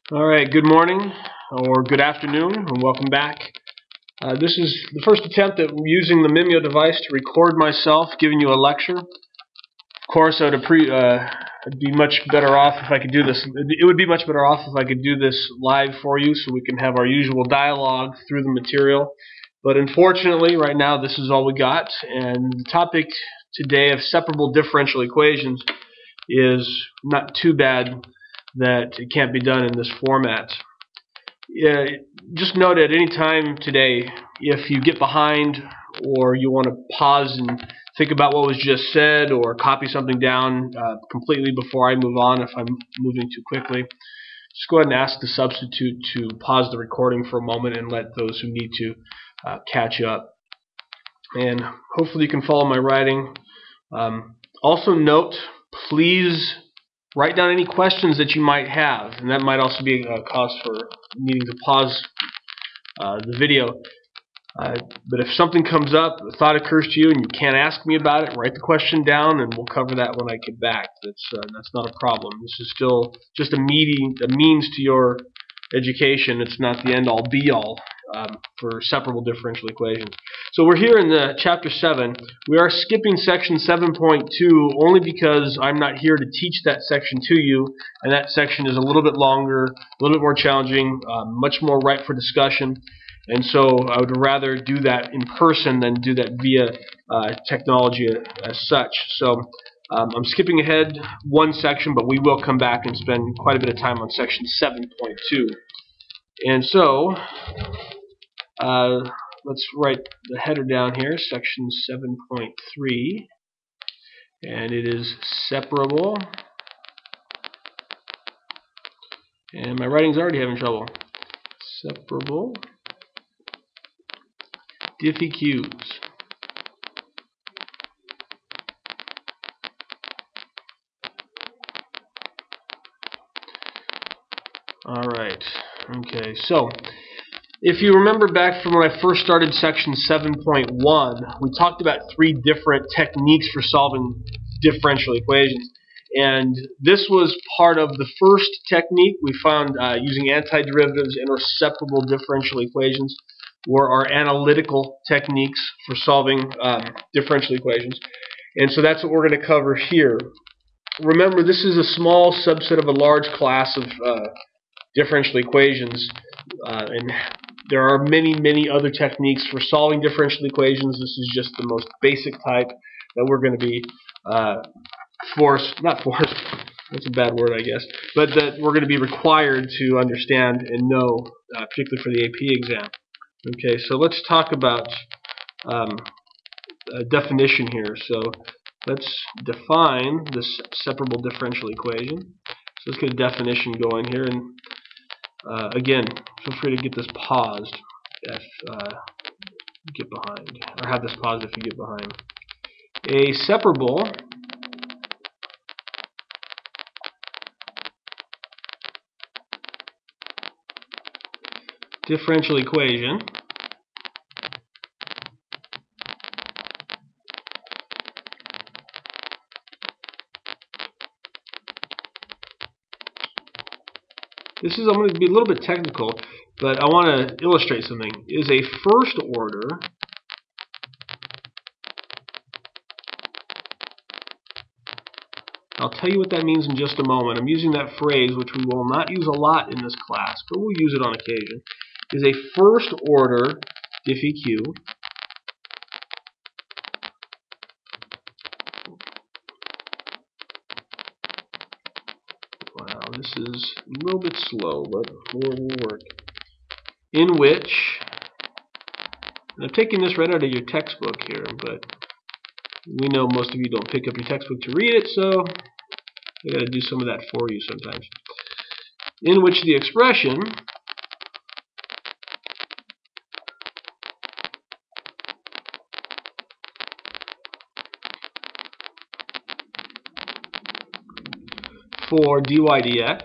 Alright, good morning or good afternoon and welcome back. This is the first attempt at using the Mimeo device to record myself giving you a lecture. Of course, I'd be much better off if I could do this. It would be much better off if I could do this live for you so we can have our usual dialogue through the material. But unfortunately, right now this is all we got, and the topic today of separable differential equations is not too bad that it can't be done in this format. Just note at any time today, if you get behind or you want to pause and think about what was just said or copy something down completely before I move on if I'm moving too quickly, just go ahead and ask the substitute to pause the recording for a moment and let those who need to catch up. And hopefully you can follow my writing. Also note, please write down any questions that you might have, and that might also be a cause for needing to pause the video. But if something comes up, a thought occurs to you, and you can't ask me about it, write the question down, and we'll cover that when I get back. That's not a problem. This is still just a means to your education. It's not the end-all, be-all for separable differential equations. So we're here in the chapter 7. We are skipping section 7.2 only because I'm not here to teach that section to you, and that section is a little bit longer, a little bit more challenging, much more ripe for discussion. And so I would rather do that in person than do that via technology as such. So I'm skipping ahead one section, but we will come back and spend quite a bit of time on section 7.2. And so let's write the header down here, section 7.3, and it is separable. And my writing's already having trouble. Separable diff EQs. Alright, okay, so if you remember back from when I first started section 7.1, we talked about 3 different techniques for solving differential equations. And this was part of the first technique we found using antiderivatives and or separable differential equations were our analytical techniques for solving differential equations. And so that's what we're going to cover here. Remember, this is a small subset of a large class of differential equations, and there are many other techniques for solving differential equations. This is just the most basic type that we're going to be not forced, that's a bad word I guess, but that we're going to be required to understand and know, particularly for the AP exam. Okay, so let's talk about a definition here. So let's define this separable differential equation. So let's get a definition going here, and again, feel free to get this paused if you get behind, or have this paused if you get behind. A separable differential equation I'm going to be a little bit technical, but I want to illustrate something, is a first order I'll tell you what that means in just a moment. I'm using that phrase, which we will not use a lot in this class, but we'll use it on occasion, is a first order diff EQ this is a little bit slow, but will work. In which, and I'm taking this right out of your textbook here, but we know most of you don't pick up your textbook to read it, so I got to do some of that for you sometimes. In which the expression for dy dx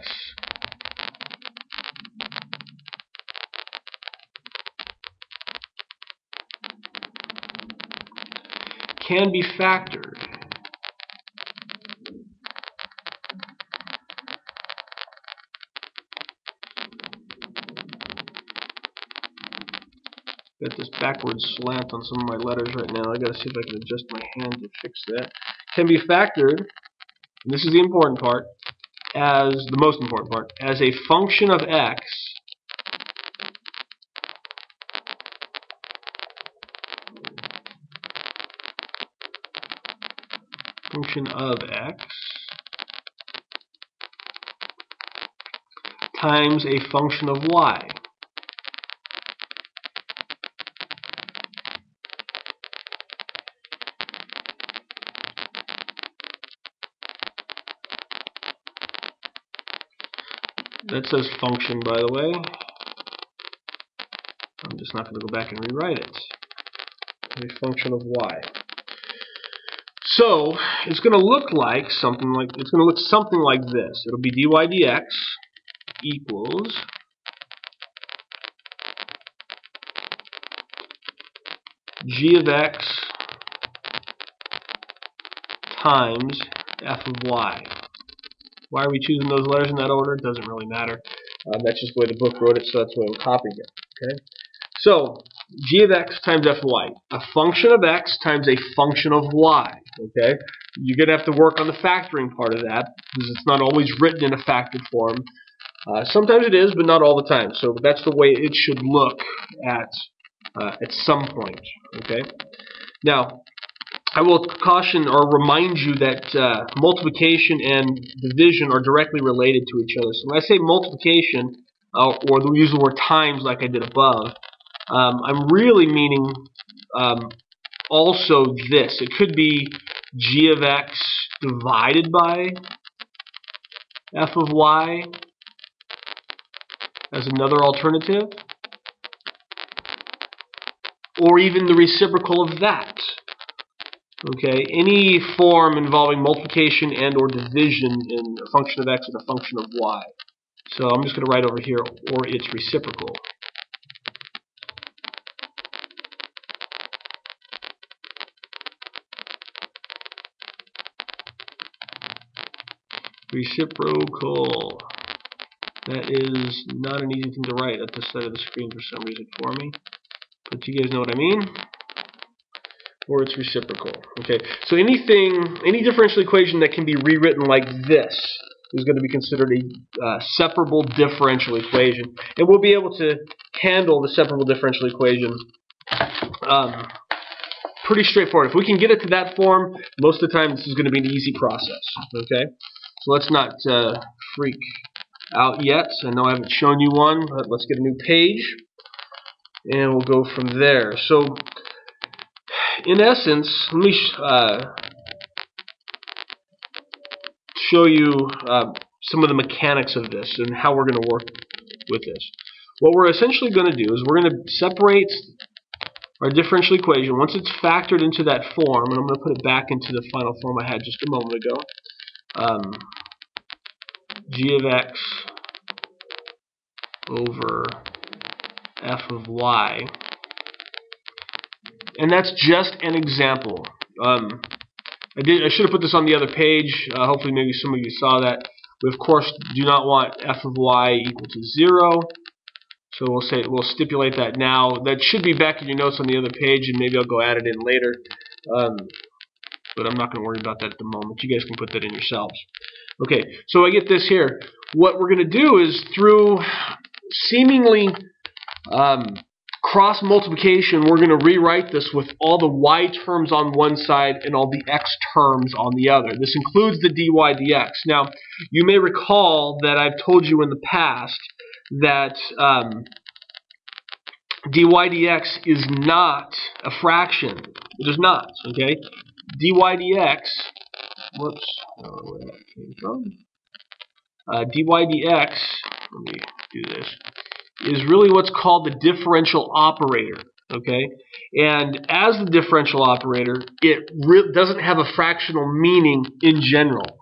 can be factored got this backwards slant on some of my letters right now. I got to see if I can adjust my hand to fix that. Can be factored, and this is the important part, as the most important part, as a function of x times a function of y. That says function, by the way. I'm just not going to go back and rewrite it. A function of y. So it's going to look like something like this. It'll be dy dx equals g of x times f of y. Why are we choosing those letters in that order? It doesn't really matter. That's just the way the book wrote it, so that's the way I'm copying it. Okay. So g of x times f of y, a function of x times a function of y. Okay. You're going to have to work on the factoring part of that because it's not always written in a factored form. Sometimes it is, but not all the time. So that's the way it should look at some point. Okay. Now, I will caution or remind you that multiplication and division are directly related to each other. So when I say multiplication, or use the word times like I did above, I'm really meaning also this. It could be g of x divided by f of y as another alternative, or even the reciprocal of that. Okay, any form involving multiplication and or division in a function of x and a function of y. So I'm just going to write over here, or its reciprocal. Reciprocal. That is not an easy thing to write at this side of the screen for some reason for me. But you guys know what I mean. Or its reciprocal. Okay, so any differential equation that can be rewritten like this is going to be considered a separable differential equation, and we'll be able to handle the separable differential equation pretty straightforward. If we can get it to that form, most of the time this is going to be an easy process. Okay, so let's not freak out yet. I know I haven't shown you one, but let's get a new page, and we'll go from there. So, in essence, let me show you some of the mechanics of this and how we're going to work with this. What we're essentially going to do is we're going to separate our differential equation once it's factored into that form, and I'm going to put it back into the final form I had just a moment ago. G of x over f of y. And that's just an example. I should have put this on the other page. Hopefully maybe some of you saw that. We of course do not want f of y equal to 0. So we'll stipulate that now. That should be back in your notes on the other page, and maybe I'll go add it in later. But I'm not going to worry about that at the moment. You guys can put that in yourselves. Okay, so I get this here. What we're going to do is through seemingly cross multiplication, we're going to rewrite this with all the y terms on one side and all the x terms on the other. This includes the dy dx. Now, you may recall that I've told you in the past that dy dx is not a fraction. It is not, okay? Dy dx, whoops, where that came from. Dy dx, let me do this, is really what's called the differential operator, okay? And as the differential operator, it doesn't have a fractional meaning in general.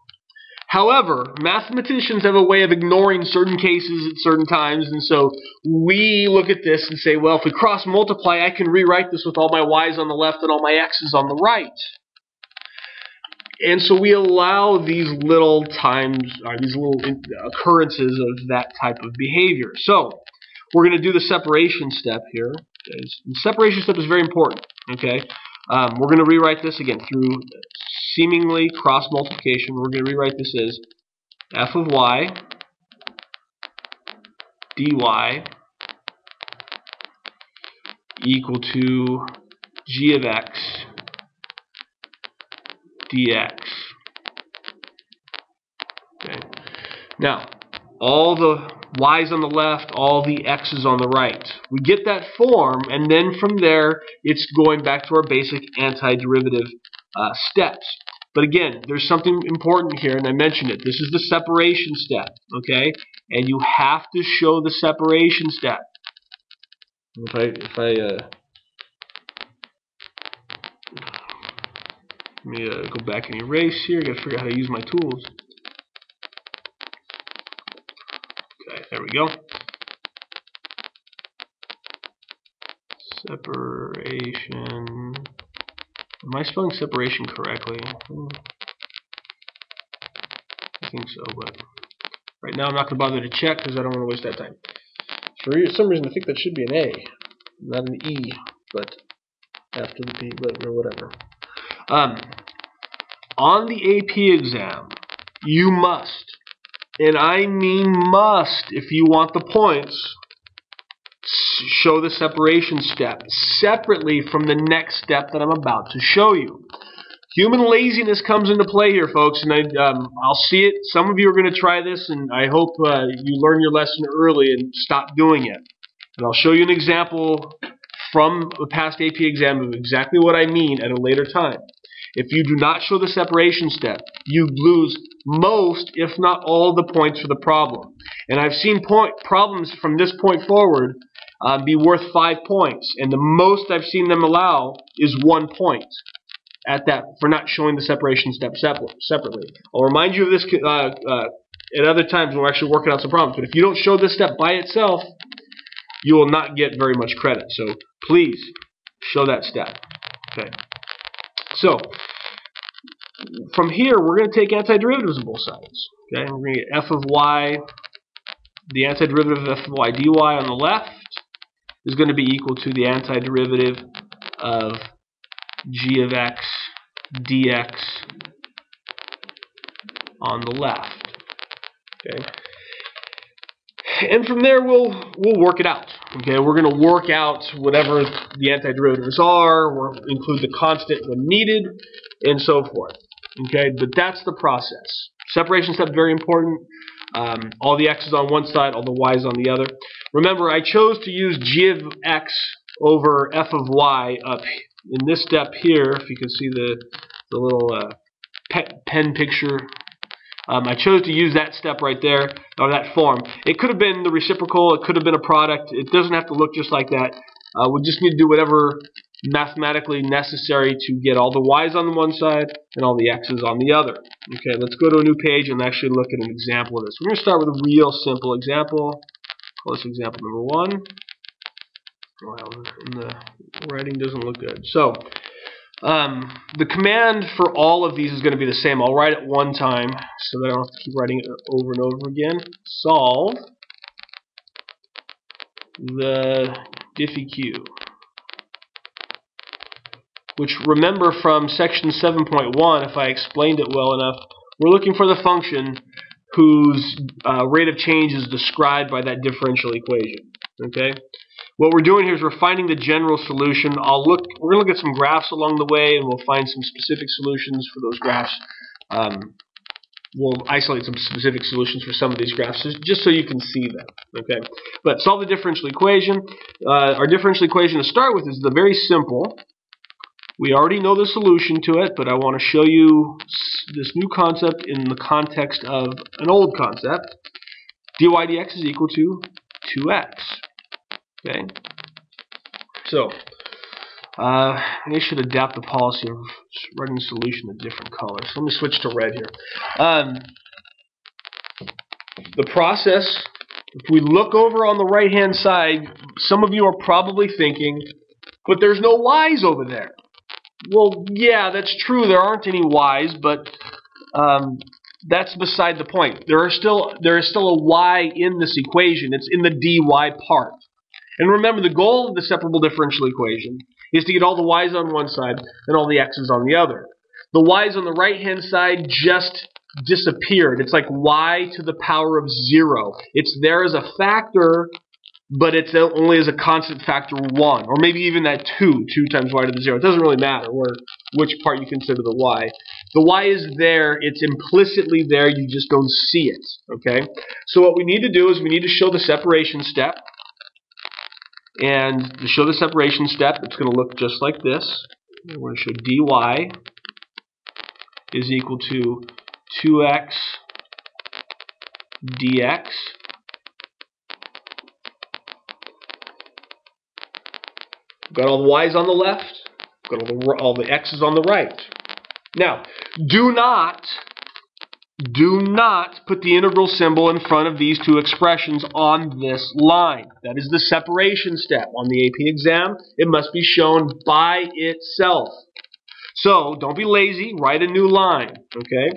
However, mathematicians have a way of ignoring certain cases at certain times, and so we look at this and say, well, if we cross multiply, I can rewrite this with all my y's on the left and all my x's on the right. And so we allow these little occurrences of that type of behavior. So we're going to do the separation step here, The separation step is very important. Okay, we're going to rewrite this again through seemingly cross multiplication. We're going to rewrite this as f of y dy equal to g of x dx. Okay. Now, all the y's on the left, all the x's on the right. We get that form, and then from there, it's going back to our basic antiderivative steps. But again, there's something important here, and I mentioned it. This is the separation step, okay? And you have to show the separation step. Let me go back and erase here. I got to figure out how to use my tools. Okay, there we go. Separation. Am I spelling separation correctly? I think so, but right now I'm not going to bother to check because I don't want to waste that time. For some reason I think that should be an A, not an E, but after the P, but or whatever. On the AP exam, you must, and I mean must, if you want the points, show the separation step separately from the next step that I'm about to show you. Human laziness comes into play here, folks, and I'll see it. Some of you are going to try this, and I hope you learn your lesson early and stop doing it. And I'll show you an example from the past AP exam of exactly what I mean at a later time. If you do not show the separation step, you lose most, if not all, the points for the problem. And I've seen problems from this point forward be worth 5 points, and the most I've seen them allow is 1 point at that for not showing the separation step separately. I'll remind you of this at other times when we're actually working out some problems. But if you don't show this step by itself, you will not get very much credit. So please show that step. Okay. So from here, we're going to take antiderivatives on both sides. Okay, and we're going to get f of y, the antiderivative of f of y dy on the left is going to be equal to the antiderivative of g of x dx on the left. Okay, and from there we'll work it out. Okay, we're going to work out whatever the antiderivatives are. We'll include the constant when needed, and so forth. Okay, but that's the process. Separation step very important. All the x's on one side, all the y's on the other. Remember, I chose to use g of x over f of y up in this step here. If you can see the little pen picture. I chose to use that step right there, or that form. It could have been the reciprocal, it could have been a product. It doesn't have to look just like that. We just need to do whatever mathematically necessary to get all the y's on the one side and all the x's on the other. Okay, let's go to a new page and actually look at an example of this. We're going to start with a real simple example. Call this example number 1. Well, the writing doesn't look good. So, the command for all of these is going to be the same. I'll write it one time so that I don't have to keep writing it over and over again. Solve the diffeq. Which, remember from section 7.1, if I explained it well enough, we're looking for the function whose rate of change is described by that differential equation. Okay? What we're doing here is we're finding the general solution. We're going to look at some graphs along the way, and we'll find some specific solutions for those graphs. We'll isolate some specific solutions for some of these graphs, just so you can see them. Okay, but solve the differential equation. Our differential equation to start with is very simple. We already know the solution to it, but I want to show you this new concept in the context of an old concept. dy dx is equal to 2x. Okay, so I should adapt the policy of writing the solution in different colors. So let me switch to red here. The process, if we look over on the right hand side, some of you are probably thinking, but there's no y's over there. Well, yeah, that's true. There aren't any y's, but that's beside the point. There is still a y in this equation. It's in the dy part. And remember, the goal of the separable differential equation is to get all the y's on one side and all the x's on the other. The y's on the right-hand side just disappeared. It's like y to the power of 0. It's there as a factor, but it's only as a constant factor 1, or maybe even that 2 times y to the 0. It doesn't really matter which part you consider the y. The y is there. It's implicitly there. You just don't see it. Okay. So what we need to do is we need to show the separation step. And to show the separation step, it's going to look just like this. We're going to show dy is equal to 2x dx. Got all the y's on the left, got all the x's on the right. Now, do not put the integral symbol in front of these two expressions on this line. That is the separation step. On the AP exam, it must be shown by itself. So, don't be lazy, write a new line, okay?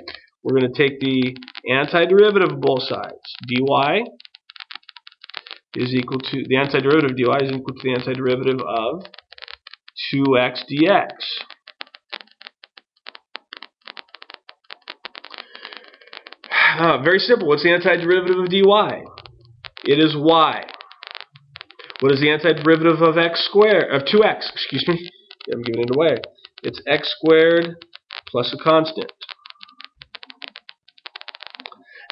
We're going to take the antiderivative of both sides. dy is equal to, the antiderivative of dy is equal to the antiderivative of 2x dx. Very simple. What's the antiderivative of dy? It is y. What is the antiderivative of x squared, of 2x? Excuse me. I'm giving it away. It's x squared plus a constant.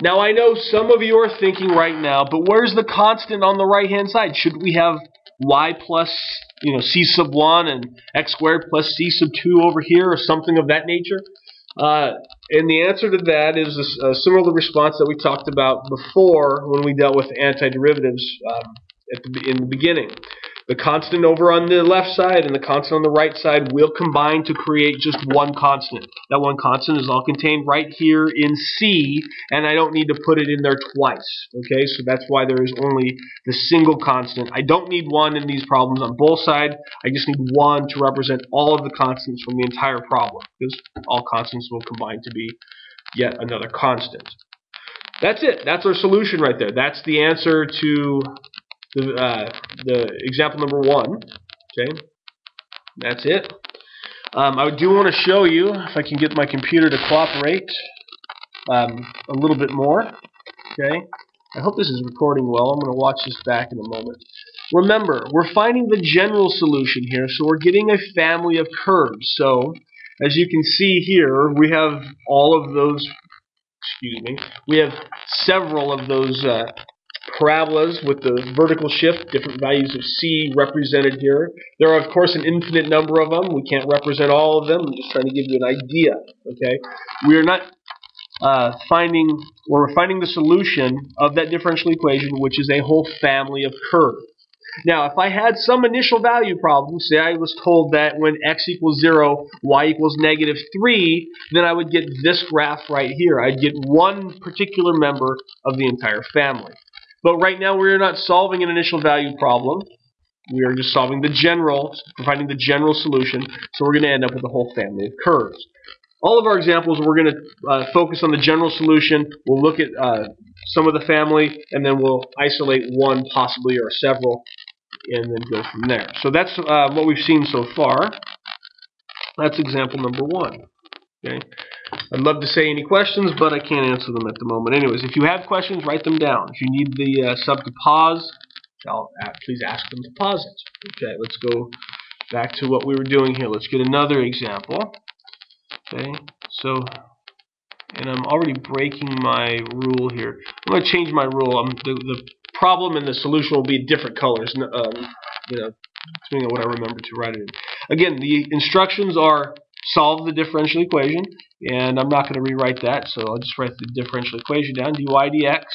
Now I know some of you are thinking right now, but where's the constant on the right-hand side? Should we have y plus, c sub 1 and x squared plus c sub 2 over here, or something of that nature? And the answer to that is a similar response that we talked about before when we dealt with antiderivatives in the beginning. The constant over on the left side and the constant on the right side will combine to create just one constant. That one constant is all contained right here in C, and I don't need to put it in there twice. Okay, so that's why there is only the single constant. I don't need one in these problems on both sides. I just need one to represent all of the constants from the entire problem, because all constants will combine to be yet another constant. That's it. That's our solution right there. That's the answer to the example number 1. Okay, that's it. I do want to show you, if I can get my computer to cooperate a little bit more. Okay, I hope this is recording well. I'm going to watch this back in a moment. Remember, we're finding the general solution here, so we're getting a family of curves. So, as you can see here, we have all of those. Excuse me. We have several of those parabolas with the vertical shift, different values of c represented here. There are, of course, an infinite number of them. We can't represent all of them. I'm just trying to give you an idea. Okay, we are not we're finding the solution of that differential equation, which is a whole family of curves. Now, if I had some initial value problem, say I was told that when x equals 0, y equals -3, then I would get this graph right here. I'd get one particular member of the entire family. But right now we're not solving an initial value problem. We are just solving the general, providing the general solution, so we're going to end up with a whole family of curves. All of our examples, we're going to focus on the general solution. We'll look at some of the family, and then we'll isolate one possibly or several, and then go from there. So that's what we've seen so far. That's example number 1. Okay. I'd love to say any questions, but I can't answer them at the moment. Anyways, if you have questions, write them down. If you need the sub to pause, please ask them to pause it. Okay, let's go back to what we were doing here. Let's get another example. Okay, so, and I'm already breaking my rule here. I'm going to change my rule. The problem and the solution will be different colors, depending on what I remember to write it in. Again, the instructions are solve the differential equation, and I'm not going to rewrite that, so I'll just write the differential equation down. dy dx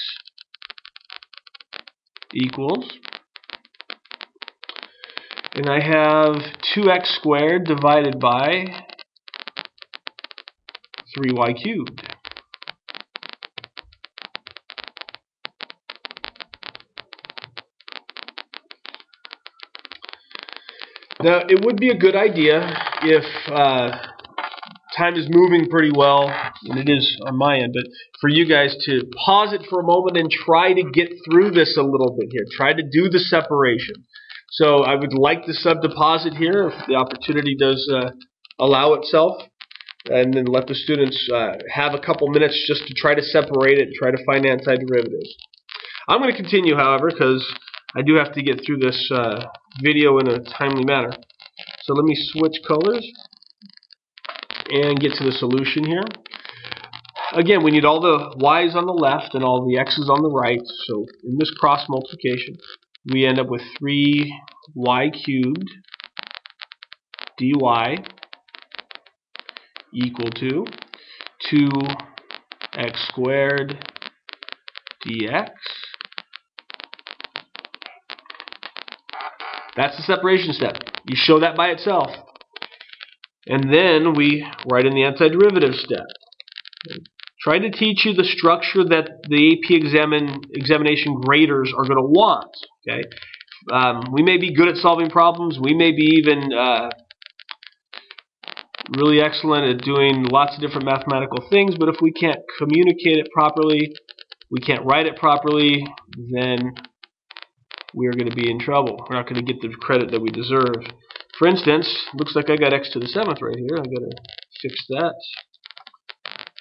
equals, and I have 2x squared divided by 3y cubed. Now, it would be a good idea if time is moving pretty well, and it is on my end, but for you guys to pause it for a moment and try to get through this a little bit here. Try to do the separation. So I would like to subdeposit here if the opportunity does allow itself, and then let the students have a couple minutes just to try to separate it, try to find antiderivatives. I'm going to continue, however, because I do have to get through this video in a timely manner. So let me switch colors and get to the solution here. Again, we need all the y's on the left and all the x's on the right. So in this cross multiplication, we end up with 3y cubed dy equal to 2x squared dx. That's the separation step. You show that by itself. And then we write in the antiderivative step. Try to teach you the structure that the AP examination graders are going to want. Okay, we may be good at solving problems. We may be even really excellent at doing lots of different mathematical things. But if we can't communicate it properly, we can't write it properly, then we are going to be in trouble. We're not going to get the credit that we deserve. For instance, looks like I got x to the 7th right here. I've got to fix that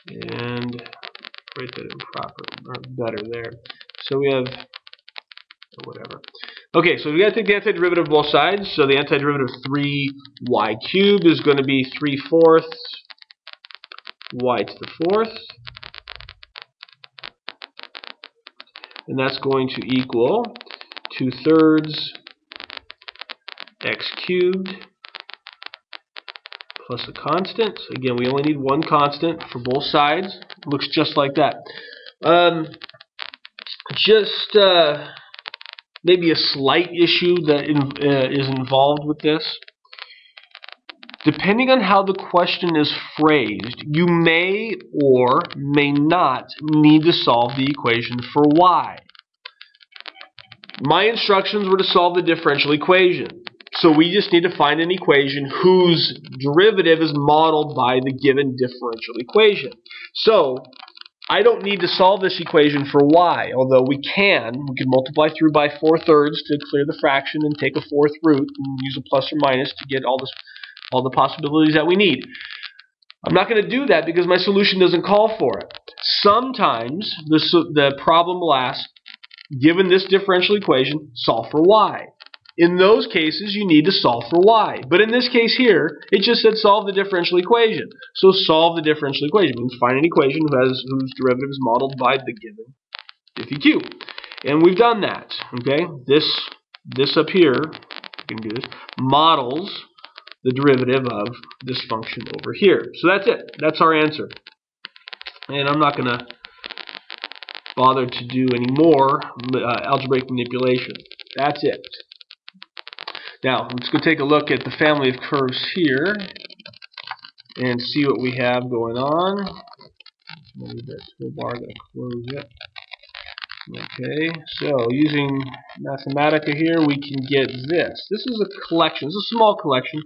and write that in proper, or better there. So we have, whatever. Okay, so we got to take the antiderivative of both sides. So the antiderivative of 3y cubed is going to be 3/4 y to the 4th. And that's going to equal 2/3 x cubed plus a constant. Again, we only need one constant for both sides. It looks just like that. Maybe a slight issue that is involved with this. Depending on how the question is phrased, you may or may not need to solve the equation for y. My instructions were to solve the differential equation. So we just need to find an equation whose derivative is modeled by the given differential equation. So I don't need to solve this equation for y, although we can. We can multiply through by 4/3 to clear the fraction and take a 4th root and use a plus or minus to get all the possibilities that we need. I'm not going to do that because my solution doesn't call for it. Sometimes the problem will ask, given this differential equation, solve for y. In those cases, you need to solve for y. But in this case here, it just said solve the differential equation. So solve the differential equation means find an equation whose derivative is modeled by the given diffeq. And we've done that. Okay, this up here, you can do this, models the derivative of this function over here. So that's it. That's our answer. And I'm not going to bother to do any more algebraic manipulation. That's it. Now, let's go take a look at the family of curves here and see what we have going on. Maybe that toolbar, I'm going to close it. Okay, so using Mathematica here, we can get this. This is a collection. This is a small collection.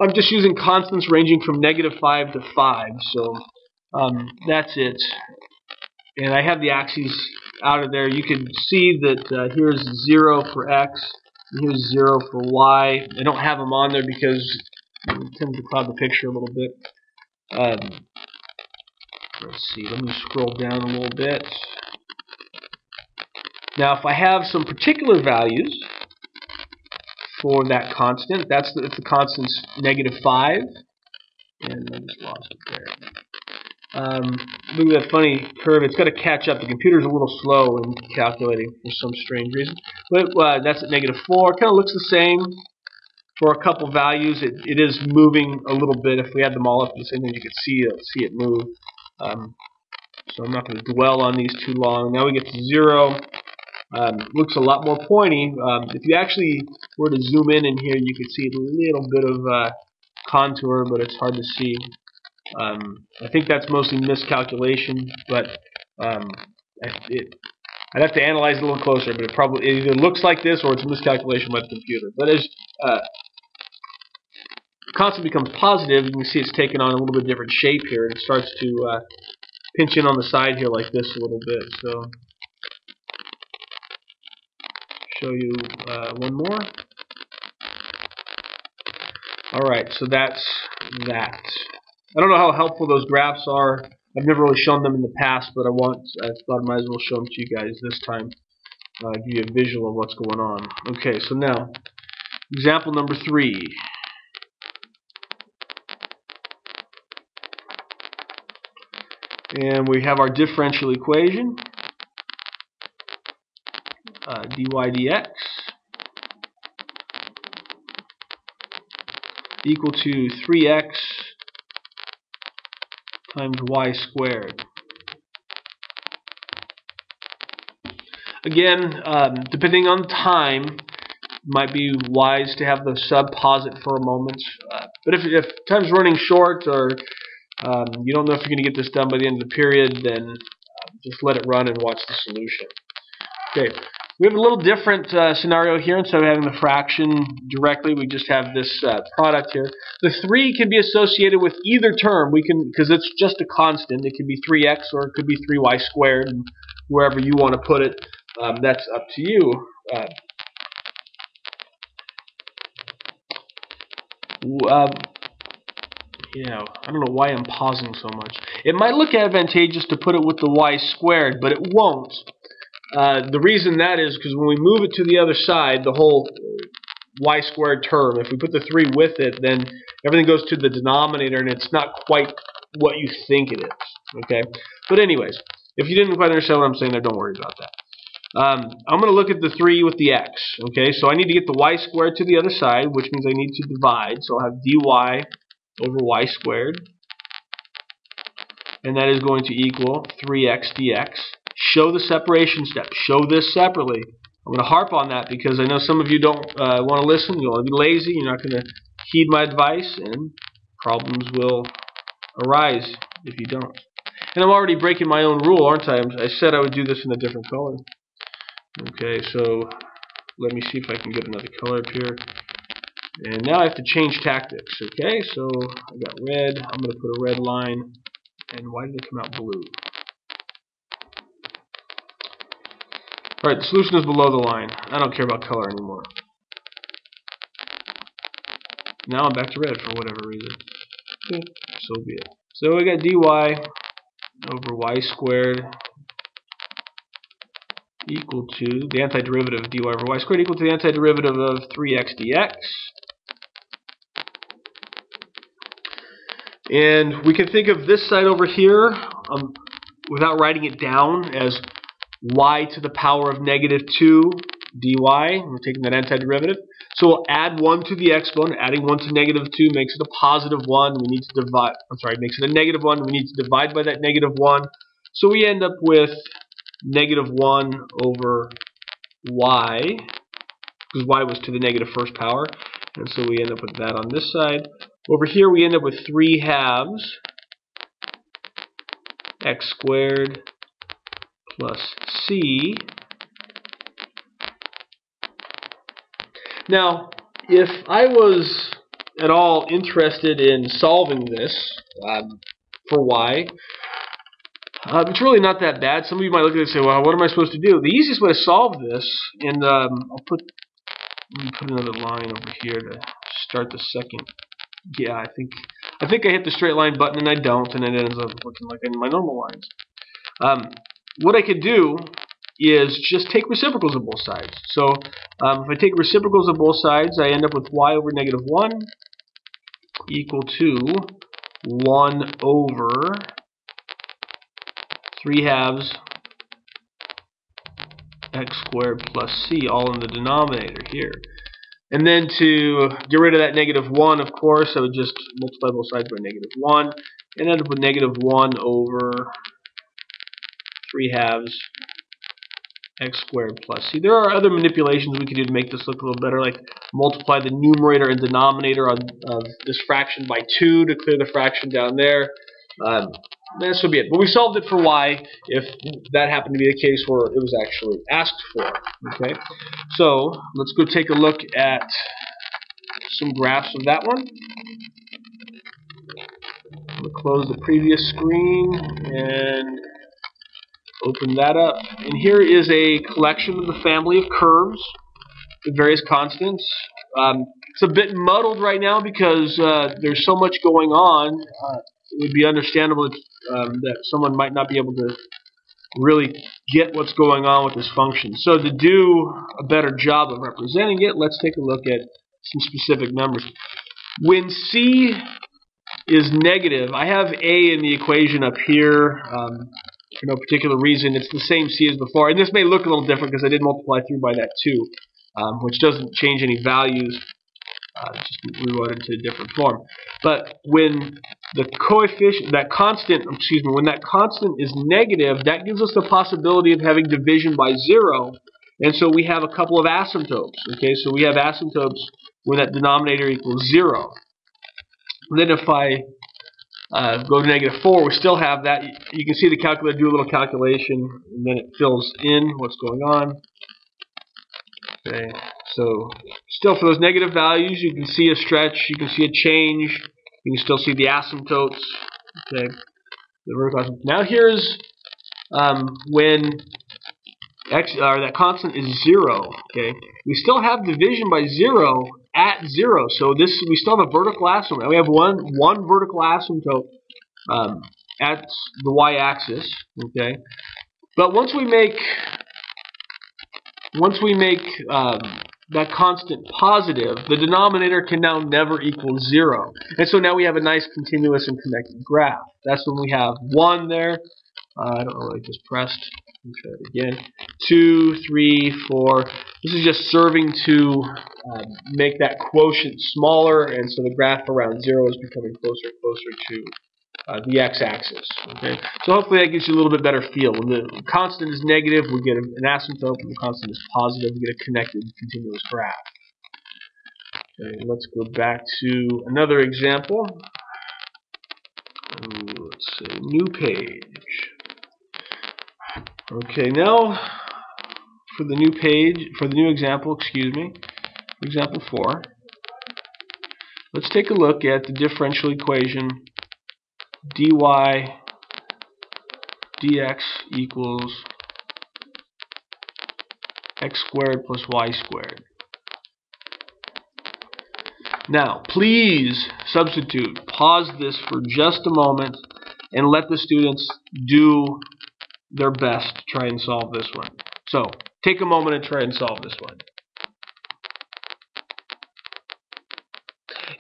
I'm just using constants ranging from -5 to 5, so that's it. And I have the axes out of there. You can see that here's 0 for x, and here's 0 for y. I don't have them on there because I tend to cloud the picture a little bit. Let's see, let me scroll down a little bit. Now, if I have some particular values for that constant, if the constant's -5, and I just lost it there. Look at that funny curve. It's got to catch up. The computer's a little slow in calculating for some strange reason. But that's at -4. Kind of looks the same for a couple values. It is moving a little bit. If we had them all up the same thing, you could see it move. So I'm not going to dwell on these too long. Now we get to 0. Looks a lot more pointy. If you actually were to zoom in here, you could see a little bit of contour, but it's hard to see. I think that's mostly miscalculation, but I'd have to analyze it a little closer, but it either looks like this or it's a miscalculation by the computer. But as the constant becomes positive, you can see it's taken on a little bit different shape here. It starts to pinch in on the side here like this a little bit. So show you one more. Alright, so that's that. I don't know how helpful those graphs are. I've never really shown them in the past, but I thought I might as well show them to you guys this time. Give you a visual of what's going on. Okay, so now, example number 3. And we have our differential equation, dy dx equal to 3x times y squared. Again, depending on time, it might be wise to have the sub pause it for a moment. But if time's running short, or you don't know if you're going to get this done by the end of the period, then just let it run and watch the solution. Okay, we have a little different scenario here. Instead of having the fraction directly, we just have this product here. The 3 can be associated with either term. We can, because it's just a constant. It could be 3x or it could be 3y squared, and wherever you want to put it, that's up to you. I don't know why I'm pausing so much. It might look advantageous to put it with the y squared, but it won't. The reason that is because when we move it to the other side, the whole y squared term, if we put the 3 with it, then everything goes to the denominator, and it's not quite what you think it is. Okay? But anyways, if you didn't quite understand what I'm saying there, don't worry about that. I'm going to look at the 3 with the x. Okay, so I need to get the y squared to the other side, which means I need to divide. So I'll have dy over y squared, and that is going to equal 3x dx. Show the separation step. Show this separately. I'm going to harp on that because I know some of you don't want to listen. You want to be lazy. You're not going to heed my advice, and problems will arise if you don't. And I'm already breaking my own rule, aren't I? I said I would do this in a different color. Okay, so let me see if I can get another color up here. And now I have to change tactics. Okay, so I got red. I'm going to put a red line. And why did it come out blue? Alright, the solution is below the line. I don't care about color anymore. Now I'm back to red for whatever reason. So be it. So we got dy over y squared equal to the antiderivative of dy over y squared equal to the antiderivative of 3x dx. And we can think of this side over here without writing it down as y to the power of -2 dy. We're taking that antiderivative. So we'll add 1 to the exponent. Adding 1 to -2 makes it a positive 1. We need to divide. Makes it a negative 1. We need to divide by that -1. So we end up with -1 over y, because y was to the negative first power, and so we end up with that on this side. Over here we end up with 3/2 x squared plus c. Now, if I was at all interested in solving this for y, it's really not that bad. Some of you might look at it and say, well, what am I supposed to do? The easiest way to solve this, and let me put another line over here to start the second. Yeah, I think I hit the straight line button and I don't, and it ends up looking like in my normal lines. What I could do is just take reciprocals of both sides. So if I take reciprocals of both sides, I end up with y over -1 equal to 1 over 3/2 x squared plus c, all in the denominator here. And then to get rid of that -1, of course, I would just multiply both sides by -1 and end up with -1 over 3/2 x squared plus c. There are other manipulations we could do to make this look a little better, like multiply the numerator and denominator of this fraction by 2 to clear the fraction down there. This will be it. But we solved it for y if that happened to be the case where it was actually asked for. Okay, so let's go take a look at some graphs of that one. I'm going to close the previous screen and open that up. And here is a collection of the family of curves. the various constants. It's a bit muddled right now because there's so much going on. It would be understandable that someone might not be able to really get what's going on with this function. So to do a better job of representing it, let's take a look at some specific numbers. When c is negative, I have a in the equation up here for no particular reason. It's the same c as before, and this may look a little different because I did multiply through by that 2, which doesn't change any values. Just rewrote it into a different form. But when the coefficient, that constant, when that constant is negative, that gives us the possibility of having division by 0, and so we have a couple of asymptotes. Okay, so we have asymptotes when that denominator equals 0. Then if I go to -4, we still have that. You can see the calculator do a little calculation, and then it fills in what's going on. Okay, so still for those negative values, you can see a stretch, you can see a change, you can still see the asymptotes. Okay, the vertical asymptote. Now here's when x that constant is 0. Okay, we still have division by 0 at 0. So this we still have a vertical asymptote. We have one vertical asymptote at the y-axis. Okay, but once we make that constant positive, the denominator can now never equal 0. And so now we have a nice continuous and connected graph. That's when we have 1 there. I don't know what I just pressed. Let me try it again. 2, 3, 4. This is just serving to make that quotient smaller, and so the graph around 0 is becoming closer and closer to the x-axis. Okay, so hopefully that gives you a little bit better feel. When the constant is negative, we get an asymptote. When the constant is positive, we get a connected continuous graph. Okay, let's go back to another example. Let's say new page. Okay, now for the new page, for the new example, example 4. Let's take a look at the differential equation dy dx equals x squared plus y squared. Now, please substitute. Pause this for just a moment and let the students do their best to try and solve this one. So, take a moment and try and solve this one.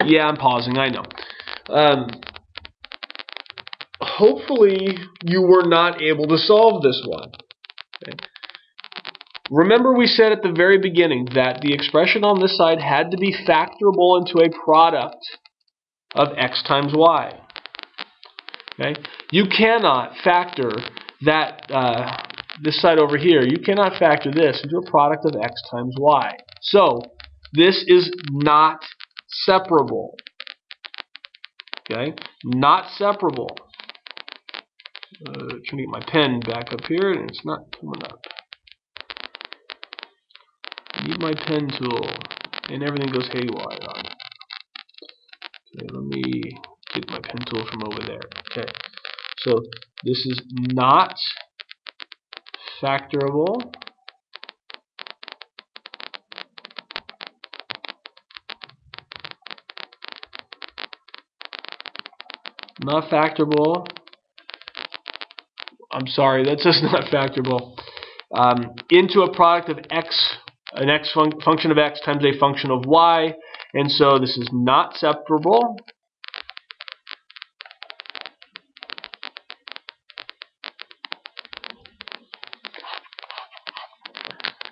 Yeah, I'm pausing, I know. Hopefully, you were not able to solve this one. Okay. Remember we said at the very beginning that the expression on this side had to be factorable into a product of x times y. Okay? You cannot factor that this side over here. You cannot factor this into a product of x times y. So this is not separable. Okay? Not separable. Trying to get my pen back up here, and it's not coming up. I need my pen tool, and everything goes haywire on it. Okay, let me get my pen tool from over there. Okay, so this is not factorable. Not factorable. I'm sorry, that's just not factorable. Into a product of x, an function of x times a function of y, and so this is not separable.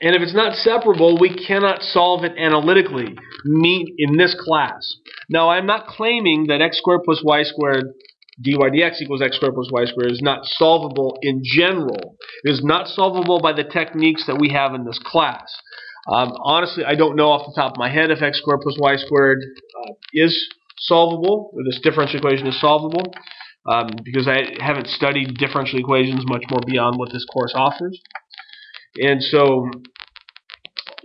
And if it's not separable, we cannot solve it analytically in this class. Now, I'm not claiming that x squared plus y squared dy dx equals x squared plus y squared is not solvable in general. It is not solvable by the techniques that we have in this class. Honestly, I don't know off the top of my head if x squared plus y squared is solvable, or this differential equation is solvable, because I haven't studied differential equations much more beyond what this course offers. And so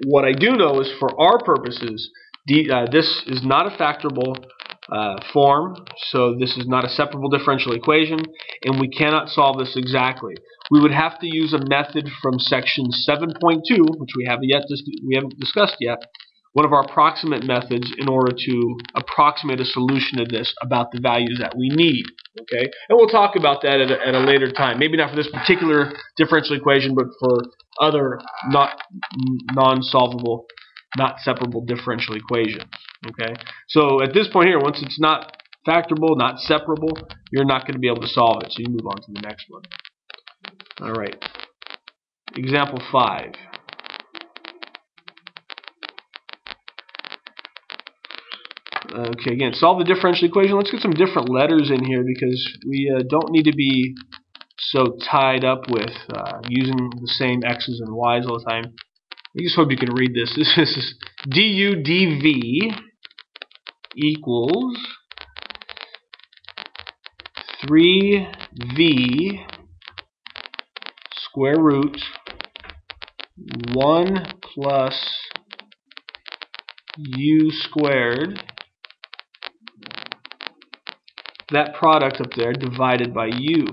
what I do know is for our purposes, this is not a factorable form, so this is not a separable differential equation, and we cannot solve this exactly. We would have to use a method from section 7.2, which we haven't discussed yet, one of our approximate methods, in order to approximate a solution to this about the values that we need. Okay, and we'll talk about that at a later time. Maybe not for this particular differential equation, but for other non-solvable, not separable differential equations. Okay, so at this point here, once it's not factorable, not separable, you're not going to be able to solve it. So you move on to the next one. All right, example 5. Okay, again, solve the differential equation. Let's get some different letters in here because we don't need to be so tied up with using the same x's and y's all the time. I just hope you can read this. This is du dv equals 3v square root 1 plus u squared, that product up there, divided by u.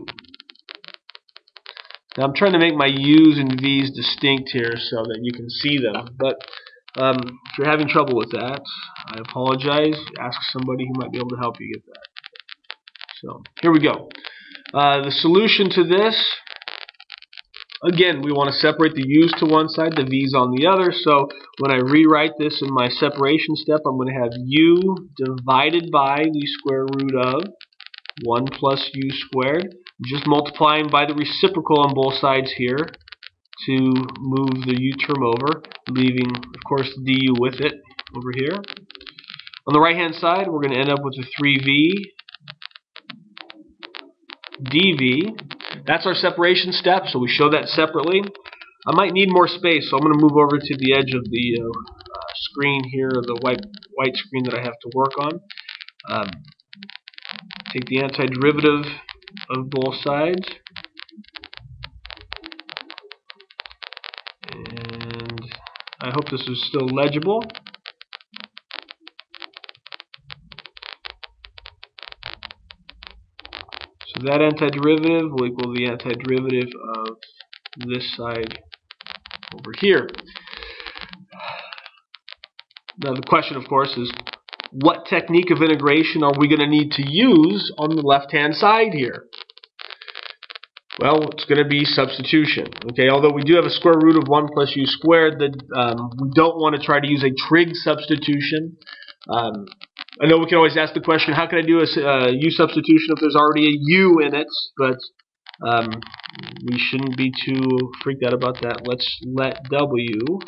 Now I'm trying to make my u's and v's distinct here so that you can see them, but if you're having trouble with that, I apologize. Ask somebody who might be able to help you get that. So here we go. The solution to this, again, we want to separate the u's to one side, the v's on the other. So when I rewrite this in my separation step, I'm going to have u divided by the square root of 1 plus u squared. I'm just multiplying by the reciprocal on both sides here to move the u term over, leaving, of course, the du with it over here. On the right-hand side, we're going to end up with a 3v dv. That's our separation step, so we show that separately. I might need more space, so I'm going to move over to the edge of the screen here, the white screen that I have to work on. Take the antiderivative of both sides, and I hope this is still legible. So that antiderivative will equal the antiderivative of this side over here. Now the question, of course, is what technique of integration are we going to need to use on the left-hand side here? Well, it's going to be substitution. Okay, although we do have a square root of 1 plus u squared, we don't want to try to use a trig substitution. I know we can always ask the question, how can I do a u substitution if there's already a u in it? But we shouldn't be too freaked out about that. Let's let w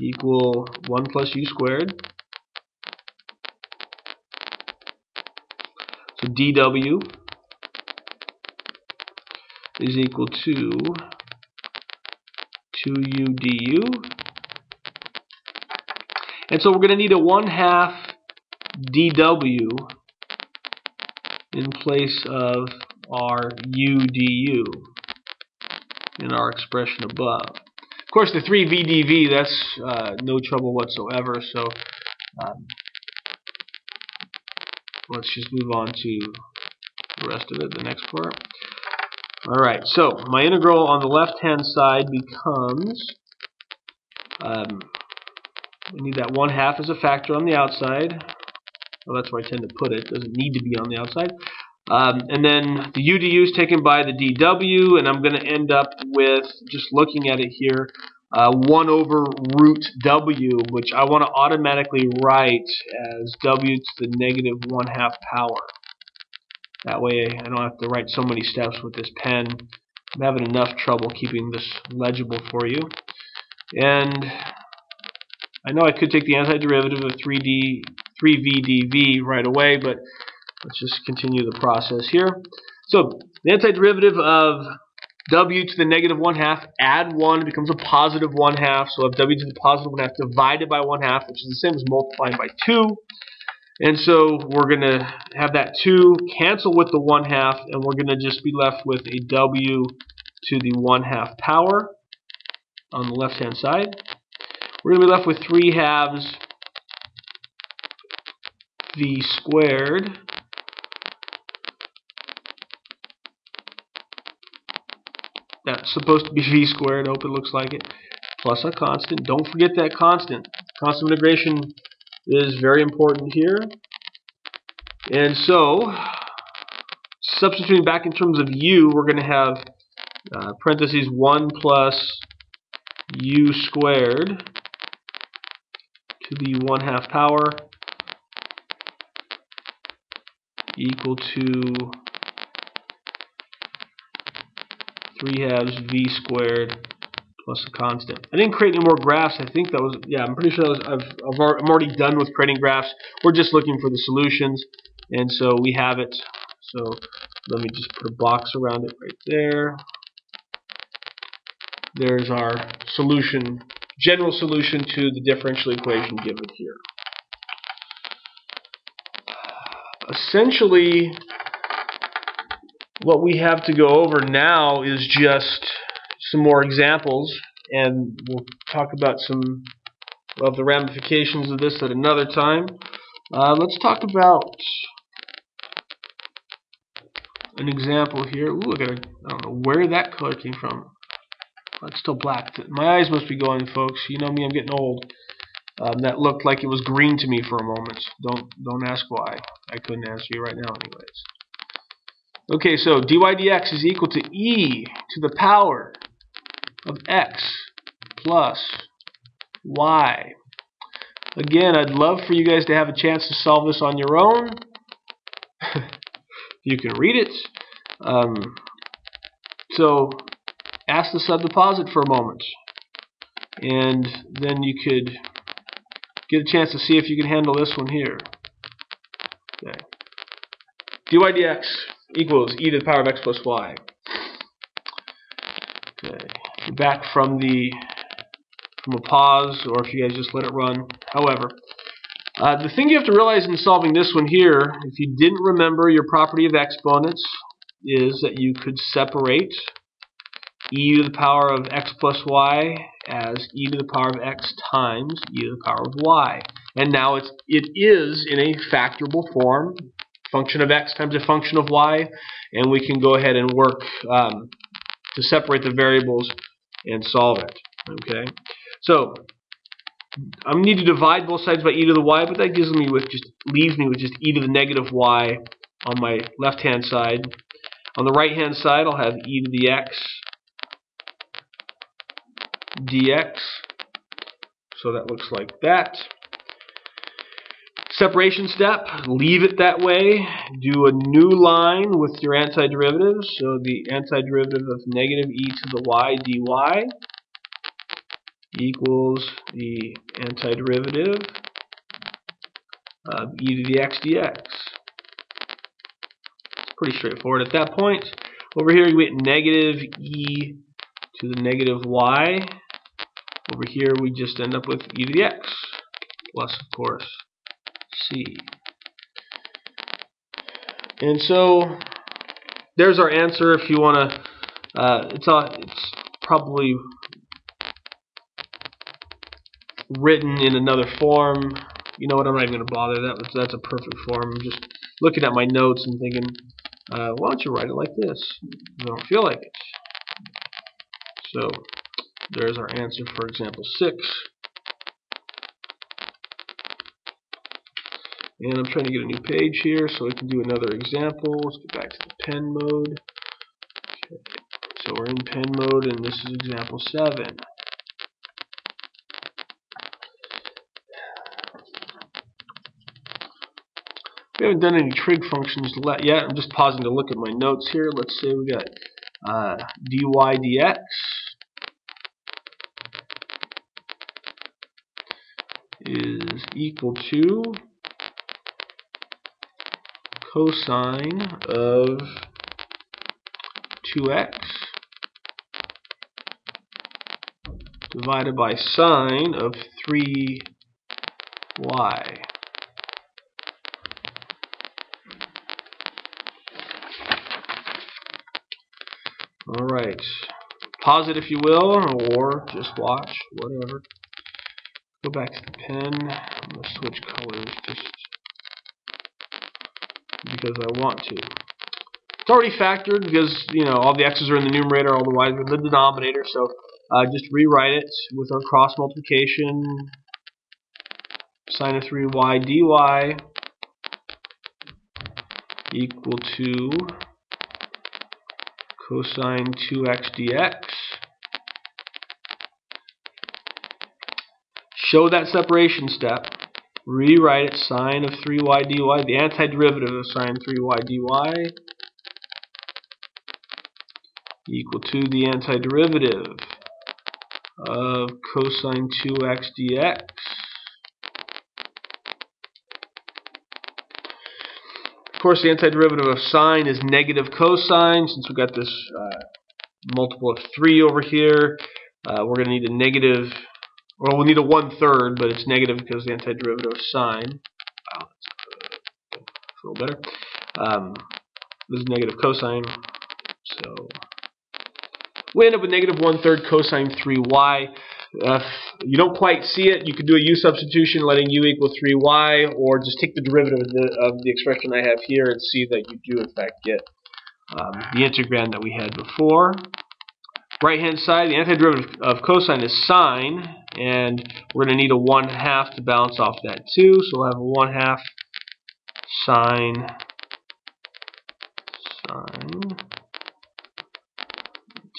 equal 1 plus u squared. So dw is equal to 2u du. And so we're going to need a 1/2 dw in place of our u du in our expression above. Of course, the 3v dv, that's no trouble whatsoever, so let's just move on to the rest of it, the next part. Alright, so my integral on the left-hand side becomes, we need that 1/2 as a factor on the outside. Well, that's where I tend to put it. It doesn't need to be on the outside. And then the u du is taken by the dw, and I'm going to end up with, just looking at it here, 1 over root w, which I want to automatically write as w to the negative 1/2 power. That way I don't have to write so many steps with this pen. I'm having enough trouble keeping this legible for you. And I know I could take the antiderivative of 3v dv right away, but let's just continue the process here. So the antiderivative of w to the negative 1/2, add 1, becomes a positive 1/2. So if w to the positive 1/2 divided by 1/2, which is the same as multiplying by 2. And so we're going to have that 2 cancel with the 1/2, and we're going to just be left with a w to the 1/2 power on the left-hand side. We're going to be left with 3/2 v squared that's supposed to be v squared, I hope it looks like it, plus a constant. Don't forget that constant. Constant integration is very important here. And so, substituting back in terms of u, we're going to have parentheses 1 plus u squared to the 1/2 power equal to 3/2 v squared plus a constant. I didn't create any more graphs. I think that was, yeah, I'm pretty sure that was, I'm already done with creating graphs. We're just looking for the solutions, and so we have it. So let me just put a box around it right there. There's our solution, general solution to the differential equation given here. Essentially, what we have to go over now is just some more examples, and we'll talk about some of the ramifications of this at another time. Let's talk about an example here. Ooh, I don't know where that color came from. It's still black. My eyes must be going, folks. You know me, I'm getting old. That looked like it was green to me for a moment. Don't ask why. I couldn't answer you right now anyways. Okay, so dy dx is equal to e to the power of x plus y. Again, I'd love for you guys to have a chance to solve this on your own. You can read it. So ask the subdeposit for a moment, and then you could get a chance to see if you can handle this one here. Okay. Dy dx equals e to the power of x plus y. Okay. Back from a pause, or if you guys just let it run. However, the thing you have to realize in solving this one here, if you didn't remember your property of exponents, is that you could separate e to the power of x plus y as e to the power of x times e to the power of y. And now it is in a factorable form, function of x times a function of y, and we can go ahead and work to separate the variables and solve it. Okay, so I need to divide both sides by e to the y, but that leaves me with just e to the negative y on my left hand side. On the right hand side, I'll have e to the x dx. So that looks like that. Separation step, leave it that way. Do a new line with your antiderivatives. So the antiderivative of negative e to the y dy equals the antiderivative of e to the x dx. It's pretty straightforward at that point. Over here we get negative e to the negative y. Over here we just end up with e to the x plus, of course, c. And so there's our answer. If you want to, it's probably written in another form. You know what? I'm not even going to bother. That's a perfect form. I'm just looking at my notes and thinking, why don't you write it like this? I don't feel like it. So there's our answer for example 6. And I'm trying to get a new page here so we can do another example. Let's get back to the pen mode. Okay. So we're in pen mode, and this is example 7. We haven't done any trig functions yet. I'm just pausing to look at my notes here. Let's say we got dy dx is equal to cosine of 2x divided by sine of 3y. Alright, pause it if you will, or just watch, whatever. Go back to the pen. I'm going to switch colors just because I want to. It's already factored because, you know, all the x's are in the numerator, all the y's are in the denominator, so just rewrite it with our cross multiplication. Sine of 3y dy equal to cosine 2x dx. Show that separation step. Rewrite it, sine of 3y dy, the antiderivative of sine 3y dy equal to the antiderivative of cosine 2x dx. Of course, the antiderivative of sine is negative cosine. Since we've got this multiple of 3 over here, we're going to need a negative, well, we'll need a 1/3, but it's negative because the antiderivative of sine. Wow, that's a little better. This is negative cosine, so we end up with negative 1/3 cosine 3y. If you don't quite see it, you could do a u substitution, letting u equal 3y, or just take the derivative of the expression I have here and see that you do in fact get the integrand that we had before. Right hand side, the antiderivative of cosine is sine, and we're going to need a 1/2 to balance off that too, so we'll have a 1/2 sine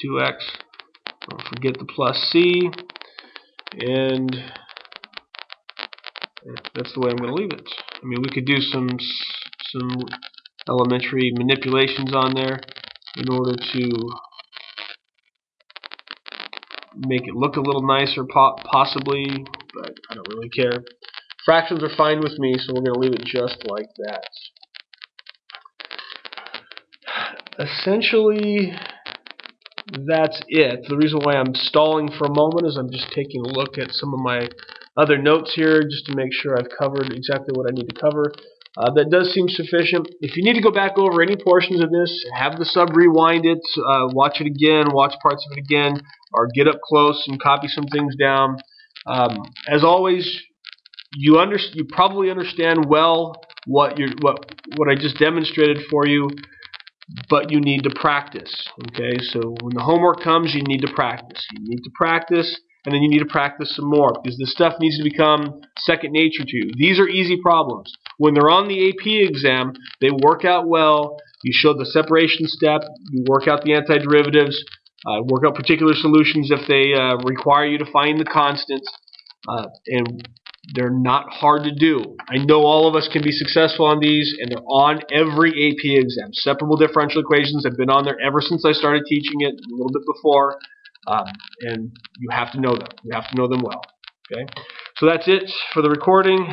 2x. Don't forget the plus c, and that's the way I'm going to leave it. I mean, we could do some elementary manipulations on there in order to make it look a little nicer, possibly, but I don't really care. Fractions are fine with me, so we're going to leave it just like that. Essentially, that's it. The reason why I'm stalling for a moment is I'm just taking a look at some of my other notes here just to make sure I've covered exactly what I need to cover. That does seem sufficient. If you need to go back over any portions of this, have the sub rewind it, watch it again, watch parts of it again, or get up close and copy some things down. As always, you probably understand well what I just demonstrated for you, but you need to practice. Okay, so when the homework comes, you need to practice. You need to practice, and then you need to practice some more, because this stuff needs to become second nature to you. These are easy problems. When they're on the AP exam, they work out well. You show the separation step, you work out the antiderivatives, work out particular solutions if they require you to find the constants, and they're not hard to do. I know all of us can be successful on these, and they're on every AP exam. Separable differential equations have been on there ever since I started teaching it, a little bit before, and you have to know them. You have to know them well. Okay, so that's it for the recording.